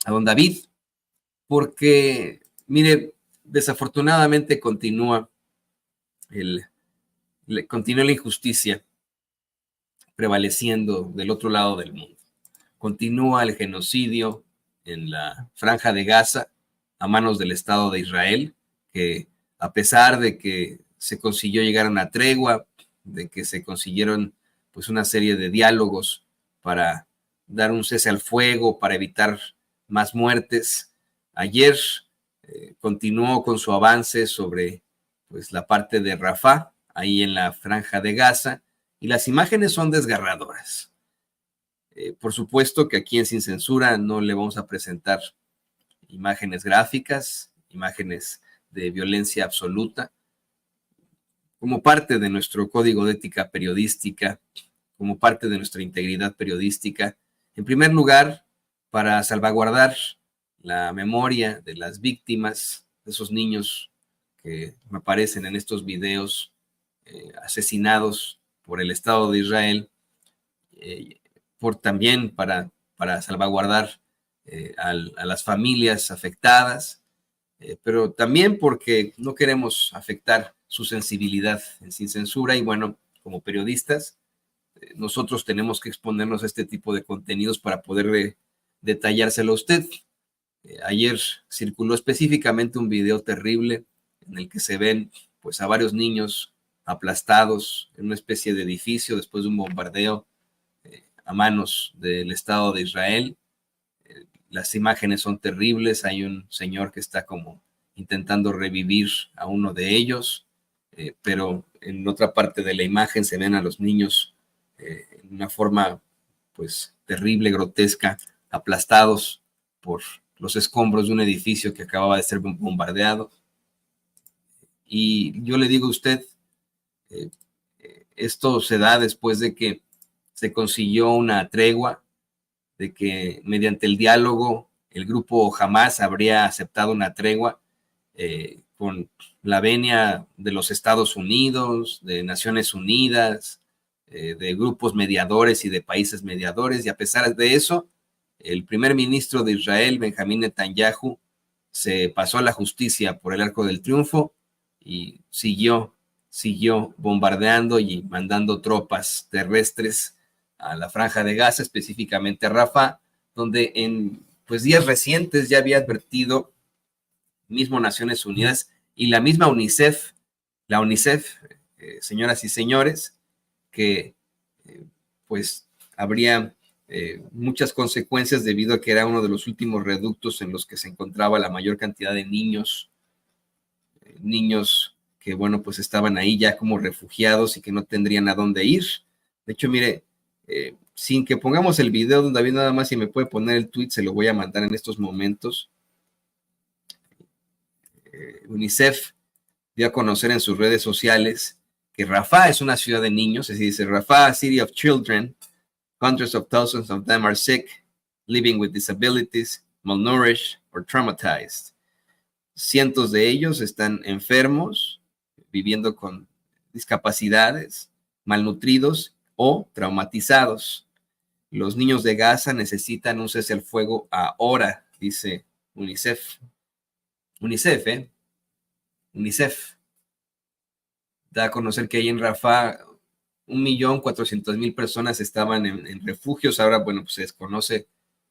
a don David, porque, mire, desafortunadamente continúa la injusticia prevaleciendo del otro lado del mundo. Continúa el genocidio en la Franja de Gaza a manos del Estado de Israel, que a pesar de que se consiguió llegar a una tregua, de que se consiguieron pues una serie de diálogos para dar un cese al fuego, para evitar más muertes, ayer continuó con su avance sobre pues la parte de Rafah, ahí en la Franja de Gaza, y las imágenes son desgarradoras. Por supuesto que aquí en Sin Censura no le vamos a presentar imágenes gráficas, imágenes de violencia absoluta, como parte de nuestro código de ética periodística, como parte de nuestra integridad periodística. En primer lugar, para salvaguardar la memoria de las víctimas, de esos niños que me aparecen en estos videos asesinados por el Estado de Israel, también para salvaguardar a las familias afectadas, pero también porque no queremos afectar su sensibilidad en Sin Censura. Y bueno, como periodistas, nosotros tenemos que exponernos a este tipo de contenidos para poder detallárselo a usted. Ayer circuló específicamente un video terrible en el que se ven pues a varios niños aplastados en una especie de edificio después de un bombardeo a manos del Estado de Israel. Las imágenes son terribles. Hay un señor que está como intentando revivir a uno de ellos, pero en otra parte de la imagen se ven a los niños en una forma pues terrible, grotesca, aplastados por los escombros de un edificio que acababa de ser bombardeado. Y yo le digo a usted, esto se da después de que se consiguió una tregua, de que mediante el diálogo el grupo Hamás habría aceptado una tregua con la venia de los Estados Unidos, de Naciones Unidas, de grupos mediadores y de países mediadores, y a pesar de eso, el primer ministro de Israel, Benjamín Netanyahu, se pasó a la justicia por el Arco del Triunfo y siguió bombardeando y mandando tropas terrestres a la Franja de Gaza, específicamente a Rafah, donde en pues días recientes ya había advertido mismo Naciones Unidas y la misma UNICEF, señoras y señores, que pues habría muchas consecuencias debido a que era uno de los últimos reductos en los que se encontraba la mayor cantidad de niños que, bueno, pues estaban ahí ya como refugiados y que no tendrían a dónde ir. De hecho, mire, sin que pongamos el video, don David, nada más si me puede poner el tweet, se lo voy a mandar en estos momentos. UNICEF dio a conocer en sus redes sociales que Rafah es una ciudad de niños, así dice: Rafah, city of children, hundreds of thousands of them are sick, living with disabilities, malnourished or traumatized. Cientos de ellos están enfermos, viviendo con discapacidades, malnutridos o traumatizados. Los niños de Gaza necesitan un cese al fuego ahora, dice UNICEF. UNICEF da a conocer que ahí en Rafah 1.400.000 personas estaban en refugios. Ahora, bueno, pues se desconoce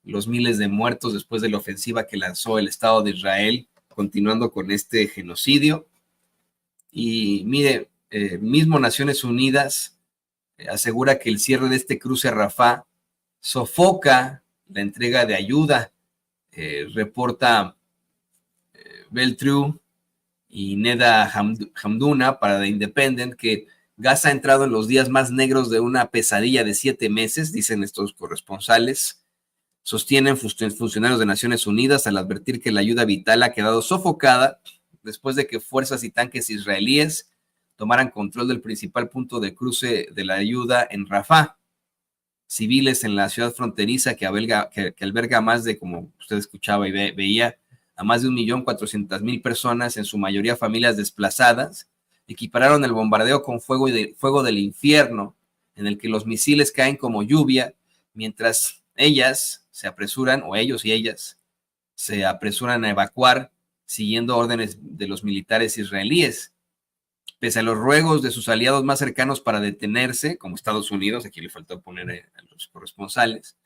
los miles de muertos después de la ofensiva que lanzó el Estado de Israel, continuando con este genocidio. Y mire, mismo Naciones Unidas asegura que el cierre de este cruce a Rafah sofoca la entrega de ayuda. Reporta Beltrú y Neda Hamduna para The Independent que Gaza ha entrado en los días más negros de una pesadilla de 7 meses, dicen estos corresponsales. Sostienen funcionarios de Naciones Unidas al advertir que la ayuda vital ha quedado sofocada después de que fuerzas y tanques israelíes tomaran control del principal punto de cruce de la ayuda en Rafah. Civiles en la ciudad fronteriza que alberga más de, como usted escuchaba y veía, a más de 1.400.000 personas, en su mayoría familias desplazadas, equipararon el bombardeo con fuego del infierno, en el que los misiles caen como lluvia, mientras ellas se apresuran, o ellos y ellas, se apresuran a evacuar siguiendo órdenes de los militares israelíes. Pese a los ruegos de sus aliados más cercanos para detenerse, como Estados Unidos, aquí le faltó poner a los corresponsales,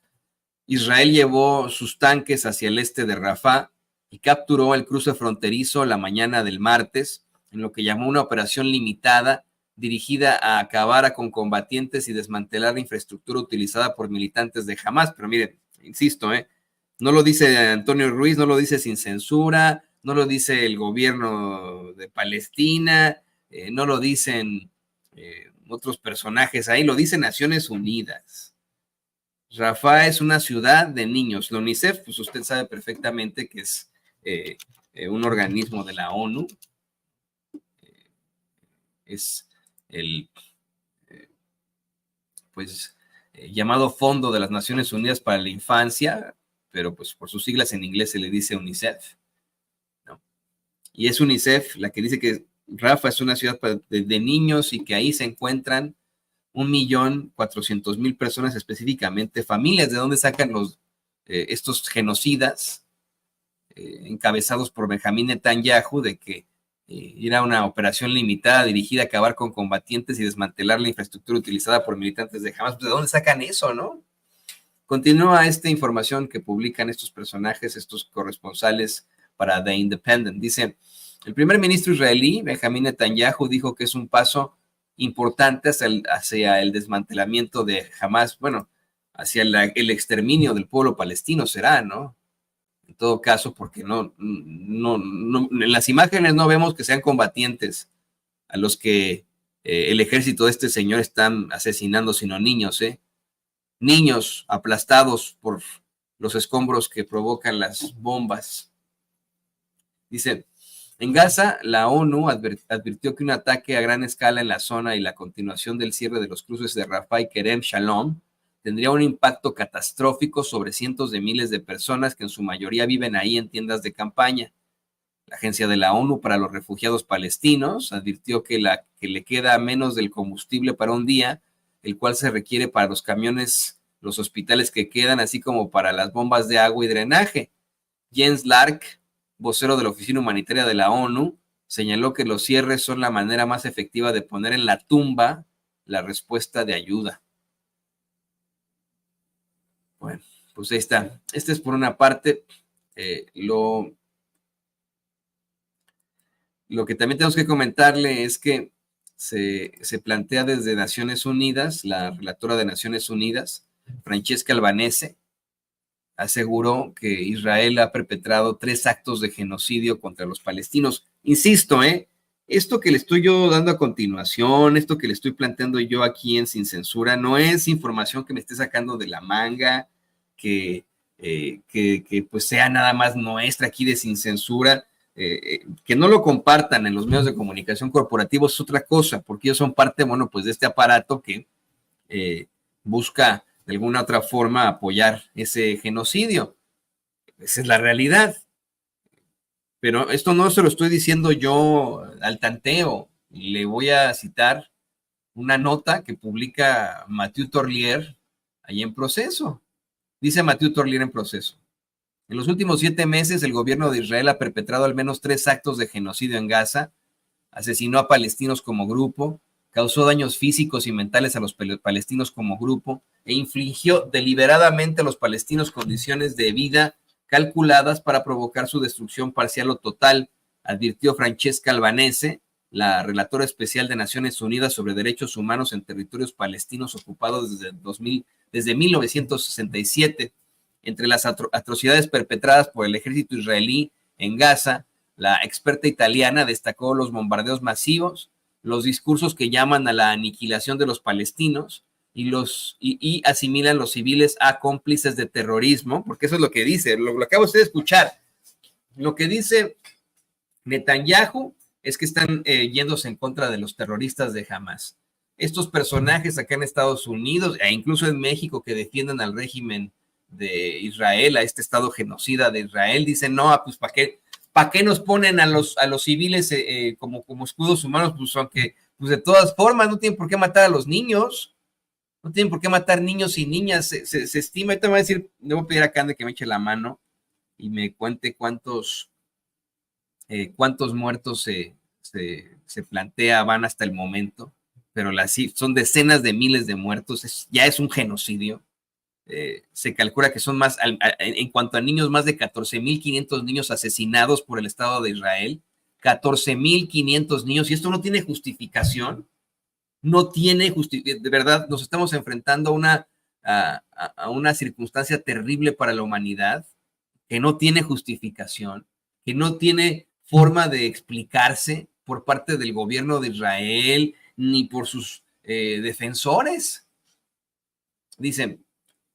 Israel llevó sus tanques hacia el este de Rafah y capturó el cruce fronterizo la mañana del martes, en lo que llamó una operación limitada dirigida a acabar con combatientes y desmantelar la infraestructura utilizada por militantes de Hamas. Pero miren, insisto, no lo dice Antonio Ruiz, no lo dice Sin Censura, no lo dice el gobierno de Palestina, no lo dicen otros personajes ahí, lo dice Naciones Unidas. Rafah es una ciudad de niños. La UNICEF, pues usted sabe perfectamente que es un organismo de la ONU. Es el llamado Fondo de las Naciones Unidas para la Infancia, pero pues por sus siglas en inglés se le dice UNICEF, ¿no? Y es UNICEF la que dice que Rafah es una ciudad de niños y que ahí se encuentran 1.400.000 personas, específicamente familias. ¿De dónde sacan estos genocidas encabezados por Benjamín Netanyahu de que era una operación limitada dirigida a acabar con combatientes y desmantelar la infraestructura utilizada por militantes de Hamas? ¿De dónde sacan eso, no? Continúa esta información que publican estos personajes, estos corresponsales para The Independent. Dice, el primer ministro israelí, Benjamín Netanyahu, dijo que es un paso importante hacia el desmantelamiento de Hamas, bueno, hacia el exterminio del pueblo palestino será, ¿no? En todo caso, porque no, en las imágenes no vemos que sean combatientes a los que el ejército de este señor están asesinando, sino niños, niños aplastados por los escombros que provocan las bombas. Dice, en Gaza, la ONU advirtió que un ataque a gran escala en la zona y la continuación del cierre de los cruces de Rafah y Kerem Shalom tendría un impacto catastrófico sobre cientos de miles de personas que en su mayoría viven ahí en tiendas de campaña. La Agencia de la ONU para los Refugiados Palestinos advirtió que le queda menos del combustible para un día, el cual se requiere para los camiones, los hospitales que quedan, así como para las bombas de agua y drenaje. Jens Lark, vocero de la Oficina Humanitaria de la ONU, señaló que los cierres son la manera más efectiva de poner en la tumba la respuesta de ayuda. Bueno, pues ahí está. Este es por una parte. Lo que también tenemos que comentarle es que se plantea desde Naciones Unidas, la relatora de Naciones Unidas, Francesca Albanese, aseguró que Israel ha perpetrado 3 actos de genocidio contra los palestinos. Insisto, esto que le estoy yo dando a continuación, esto que le estoy planteando yo aquí en Sin Censura, no es información que me esté sacando de la manga, que pues sea nada más nuestra aquí de Sin Censura. Que no lo compartan en los medios de comunicación corporativos es otra cosa, porque ellos son parte, bueno, pues de este aparato que busca de alguna otra forma apoyar ese genocidio. Esa es la realidad. Pero esto no se lo estoy diciendo yo al tanteo. Le voy a citar una nota que publica Mathieu Torlier ahí en Proceso. Dice Mathieu Torlier en Proceso: en los últimos 7 meses, el gobierno de Israel ha perpetrado al menos 3 actos de genocidio en Gaza, asesinó a palestinos como grupo, causó daños físicos y mentales a los palestinos como grupo e infligió deliberadamente a los palestinos condiciones de vida calculadas para provocar su destrucción parcial o total, advirtió Francesca Albanese, la relatora especial de Naciones Unidas sobre Derechos Humanos en territorios palestinos ocupados desde 1967. Entre las atrocidades perpetradas por el ejército israelí en Gaza, la experta italiana destacó los bombardeos masivos, los discursos que llaman a la aniquilación de los palestinos y asimilan los civiles a cómplices de terrorismo, porque eso es lo que dice, lo acaba usted de escuchar. Lo que dice Netanyahu es que están yéndose en contra de los terroristas de Hamas. Estos personajes acá en Estados Unidos e incluso en México que defienden al régimen de Israel, a este estado genocida de Israel, dicen, no, pues ¿para qué nos ponen a los civiles como escudos humanos? Pues aunque, pues de todas formas, no tienen por qué matar a los niños, no tienen por qué matar niños y niñas, se estima, ahorita me voy a decir, le voy a pedir a Cande que me eche la mano, y me cuente cuántos muertos se plantea van hasta el momento, pero son decenas de miles de muertos, ya es un genocidio. Se calcula que son más, en cuanto a niños, más de 14.500 niños asesinados por el Estado de Israel, 14.500 niños, y esto no tiene justificación, no tiene justificación, de verdad, nos estamos enfrentando a una circunstancia terrible para la humanidad, que no tiene justificación, que no tiene forma de explicarse por parte del gobierno de Israel, ni por sus defensores. Dicen,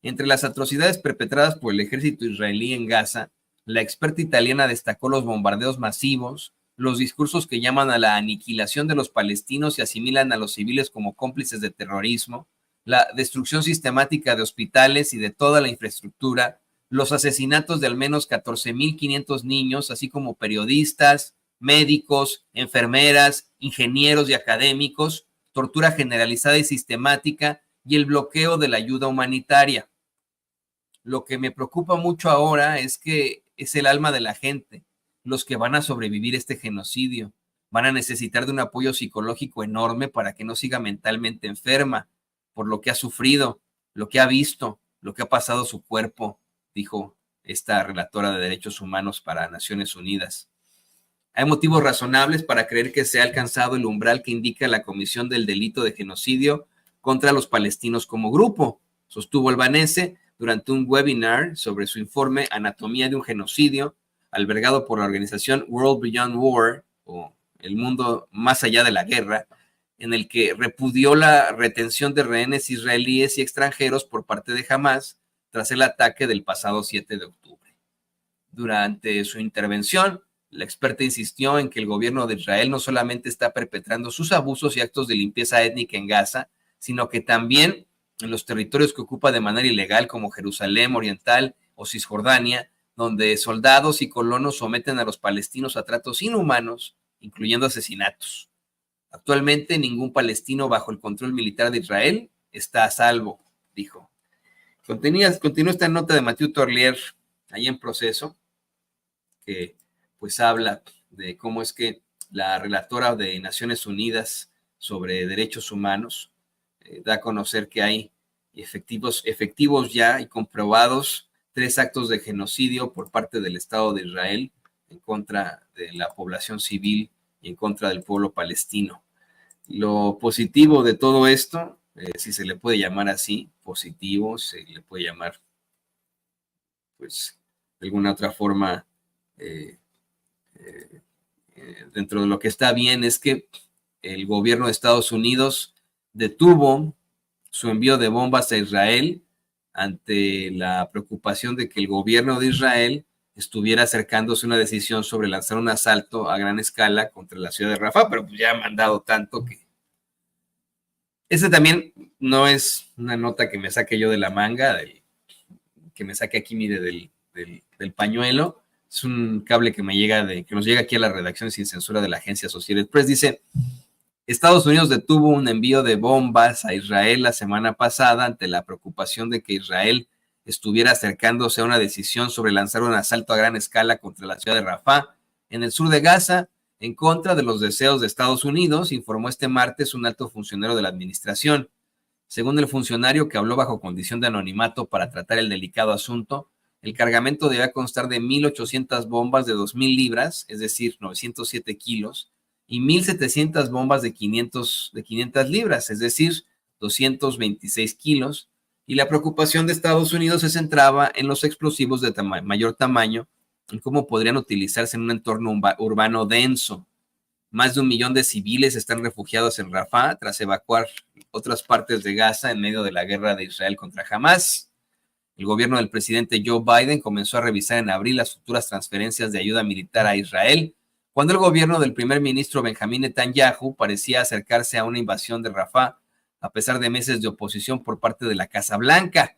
entre las atrocidades perpetradas por el ejército israelí en Gaza, la experta italiana destacó los bombardeos masivos, los discursos que llaman a la aniquilación de los palestinos y asimilan a los civiles como cómplices de terrorismo, la destrucción sistemática de hospitales y de toda la infraestructura, los asesinatos de al menos 14.500 niños, así como periodistas, médicos, enfermeras, ingenieros y académicos, tortura generalizada y sistemática y el bloqueo de la ayuda humanitaria. Lo que me preocupa mucho ahora es que es el alma de la gente, los que van a sobrevivir este genocidio. Van a necesitar de un apoyo psicológico enorme para que no siga mentalmente enferma por lo que ha sufrido, lo que ha visto, lo que ha pasado su cuerpo, dijo esta relatora de derechos humanos para Naciones Unidas. Hay motivos razonables para creer que se ha alcanzado el umbral que indica la comisión del delito de genocidio contra los palestinos como grupo, sostuvo Albanese durante un webinar sobre su informe Anatomía de un genocidio, albergado por la organización World Beyond War, o El Mundo Más Allá de la Guerra, en el que repudió la retención de rehenes israelíes y extranjeros por parte de Hamás tras el ataque del pasado 7 de octubre. Durante su intervención, la experta insistió en que el gobierno de Israel no solamente está perpetrando sus abusos y actos de limpieza étnica en Gaza, sino que también en los territorios que ocupa de manera ilegal como Jerusalén Oriental o Cisjordania, donde soldados y colonos someten a los palestinos a tratos inhumanos, incluyendo asesinatos. Actualmente ningún palestino bajo el control militar de Israel está a salvo, dijo. Continúa esta nota de Mathieu Torlier, ahí en Proceso, que pues habla de cómo es que la relatora de Naciones Unidas sobre derechos humanos da a conocer que hay efectivos ya y comprobados 3 actos de genocidio por parte del Estado de Israel en contra de la población civil y en contra del pueblo palestino. Lo positivo de todo esto, si se le puede llamar así, positivo, se le puede llamar, pues, de alguna otra forma, dentro de lo que está bien, es que el gobierno de Estados Unidos detuvo su envío de bombas a Israel ante la preocupación de que el gobierno de Israel estuviera acercándose a una decisión sobre lanzar un asalto a gran escala contra la ciudad de Rafah, pero pues ya ha mandado tanto que... Este también no es una nota que me saque yo de la manga, que me saque aquí, mire, del pañuelo. Es un cable que nos llega aquí a la redacción sin censura de la agencia Associated Press. Dice, Estados Unidos detuvo un envío de bombas a Israel la semana pasada ante la preocupación de que Israel estuviera acercándose a una decisión sobre lanzar un asalto a gran escala contra la ciudad de Rafah, en el sur de Gaza, en contra de los deseos de Estados Unidos, informó este martes un alto funcionario de la administración. Según el funcionario, que habló bajo condición de anonimato para tratar el delicado asunto, el cargamento debía constar de 1.800 bombas de 2.000 libras, es decir, 907 kilos, y 1.700 bombas de 500 libras, es decir, 226 kilos, y la preocupación de Estados Unidos se centraba en los explosivos de mayor tamaño y cómo podrían utilizarse en un entorno urbano denso. Más de 1 millón de civiles están refugiados en Rafah tras evacuar otras partes de Gaza en medio de la guerra de Israel contra Hamás. El gobierno del presidente Joe Biden comenzó a revisar en abril las futuras transferencias de ayuda militar a Israel, cuando el gobierno del primer ministro Benjamín Netanyahu parecía acercarse a una invasión de Rafah, a pesar de meses de oposición por parte de la Casa Blanca.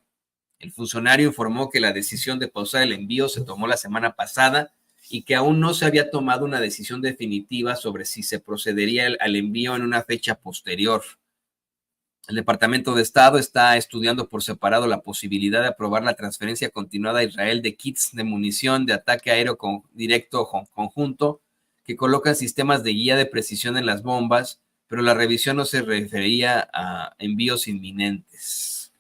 El funcionario informó que la decisión de pausar el envío se tomó la semana pasada y que aún no se había tomado una decisión definitiva sobre si se procedería al envío en una fecha posterior. El Departamento de Estado está estudiando por separado la posibilidad de aprobar la transferencia continuada a Israel de kits de munición de ataque aéreo directo conjunto que colocan sistemas de guía de precisión en las bombas, pero la revisión no se refería a envíos inminentes.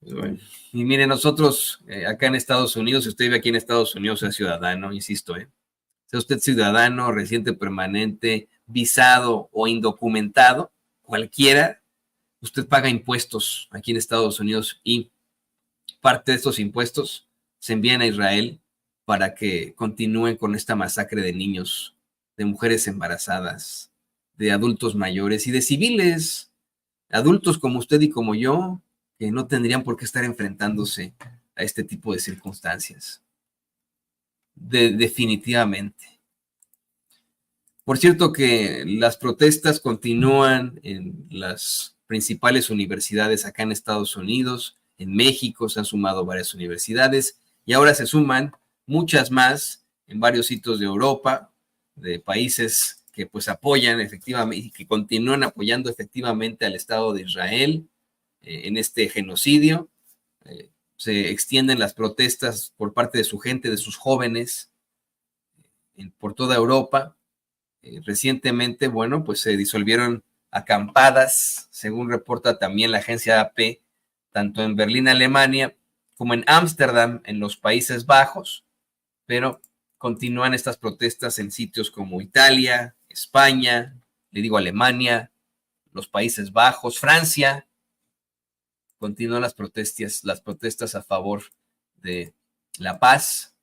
Bueno, y mire, nosotros acá en Estados Unidos, si usted vive aquí en Estados Unidos, es ciudadano, insisto, sea usted ciudadano, residente permanente, visado o indocumentado, cualquiera, usted paga impuestos aquí en Estados Unidos y parte de estos impuestos se envían a Israel para que continúen con esta masacre de niños, de mujeres embarazadas, de adultos mayores y de civiles, adultos como usted y como yo, que no tendrían por qué estar enfrentándose a este tipo de circunstancias. Definitivamente. Por cierto que las protestas continúan en las principales universidades acá en Estados Unidos, en México se han sumado varias universidades y ahora se suman muchas más en varios sitios de Europa, de países que pues apoyan efectivamente y que continúan apoyando efectivamente al Estado de Israel en este genocidio. Se extienden las protestas por parte de su gente, de sus jóvenes, por toda Europa. Recientemente, bueno, pues se disolvieron acampadas, según reporta también la agencia AP, tanto en Berlín, Alemania, como en Ámsterdam, en los Países Bajos, pero continúan estas protestas en sitios como Italia, España, le digo Alemania, los Países Bajos, Francia. Continúan las protestas a favor de la paz,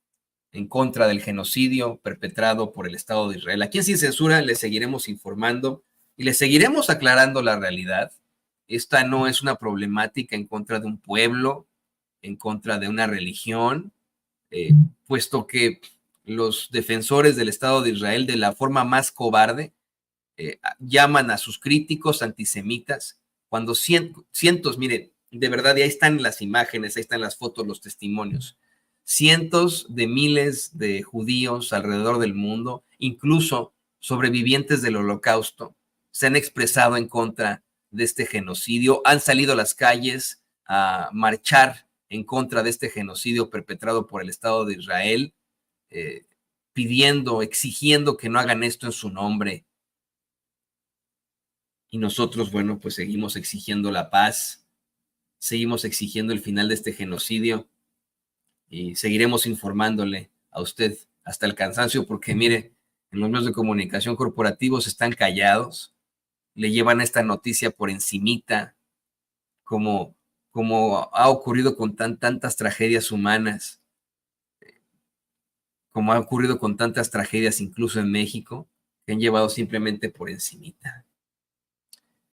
en contra del genocidio perpetrado por el Estado de Israel. Aquí en Sin Censura les seguiremos informando y les seguiremos aclarando la realidad. Esta no es una problemática en contra de un pueblo, en contra de una religión, puesto que los defensores del Estado de Israel de la forma más cobarde llaman a sus críticos antisemitas cuando cientos, mire, de verdad, y ahí están las imágenes, ahí están las fotos, los testimonios, cientos de miles de judíos alrededor del mundo, incluso sobrevivientes del Holocausto, se han expresado en contra de este genocidio, han salido a las calles a marchar en contra de este genocidio perpetrado por el Estado de Israel, pidiendo, exigiendo que no hagan esto en su nombre. Y nosotros, bueno, pues seguimos exigiendo la paz, seguimos exigiendo el final de este genocidio y seguiremos informándole a usted hasta el cansancio, porque mire, en los medios de comunicación corporativos están callados, le llevan esta noticia por encimita, como ha ocurrido con tantas tragedias humanas, como ha ocurrido con tantas tragedias incluso en México, que han llevado simplemente por encimita.